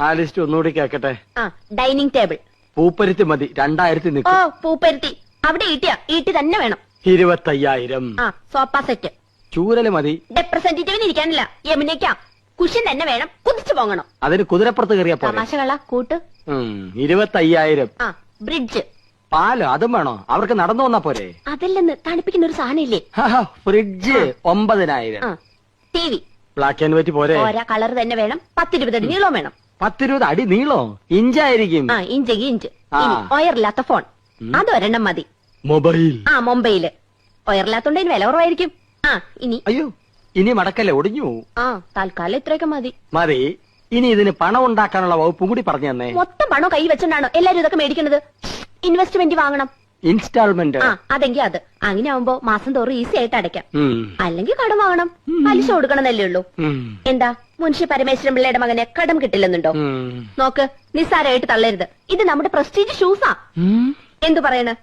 ആ ലിസ്റ്റ് ഒന്നുകൂടി കേക്കട്ടെ. ആ ഡൈനിങ് ടേബിൾ. പൂപ്പരുത്തി മതി, 2000 ഓ നിൽക്കും. പൂപ്പരുത്തി അവിടെ ഈട്ടി തന്നെ വേണം. 25,000. ആ സോഫ സെറ്റ്. ചൂരല് മതി. റെപ്രസെന്റേറ്റീവിന് ഇരിക്കാനില്ല, യമുനയ്ക്കാ. കുഷ്യൻ തന്നെ വേണം, കുതിച്ചു പോകണം. അതിന് കുതിരപ്പുറത്ത് കയറിയാ പോലെ. തമാശകള കൂട്ട്. 25,000. ആ ബ്രിഡ്ജ്. പാല് അതും വേണോ? അവർക്ക് നടന്നു വന്നാ പോരെ? അതല്ലെന്ന് തണുപ്പിക്കുന്ന ഒരു സാധനം ഇല്ലേ? Fridge 9,000. T V. Black and white പോരെ? ഓരോ കളർ തന്നെ വേണം. 10-20 അടി നീളം വേണം. 10-20 അടി നീളോ? ഇഞ്ചായിരിക്കും. ആ ഇഞ്ചെങ്കിൽ ഇഞ്ച്. ആ. ഒയറില്ലാത്ത ഫോൺ അതൊരെണ്ണം മതി. മൊബൈൽ. ആ മൊബൈല്. ഒയറില്ലാത്തോണ്ട് ഇതിന് വില കുറവായിരിക്കും. ആ ഇനി അയ്യോ ഇനി മടക്കല്ലേ, ഒടിഞ്ഞു പോവും. ആ തൽക്കാലം ഇത്രയൊക്കെ മതി. മതി. ഇനി ഇതിന് പണം ഉണ്ടാക്കാനുള്ള വകുപ്പും കൂടി പറഞ്ഞു തന്നെ. മൊത്തം പണം കൈ വെച്ചോണ്ടാണോ എല്ലാരും ഇതൊക്കെ മേടിക്കുന്നത്? ഇൻവെസ്റ്റ്മെന്റ് വാങ്ങണം. ഇൻസ്റ്റാൾമെന്റ്. ആ അതെങ്കിൽ അത്. അങ്ങനെ ആവുമ്പോ മാസം തോറും ഈസി ആയിട്ട് അടയ്ക്കാം. അല്ലെങ്കിൽ കടം വാങ്ങണം, പലിശ കൊടുക്കണമെന്നല്ലേ ഉള്ളൂ. എന്താ മുൻഷി പരമേശ്വരൻ പിള്ളയുടെ മകനെ കടം കിട്ടില്ലെന്നുണ്ടോ? നോക്ക്, നിസ്സാരമായിട്ട് തള്ളരുത്. ഇത് നമ്മുടെ പ്രസ്റ്റീജ് ഷൂസാ. എന്തു പറയണെന്ന്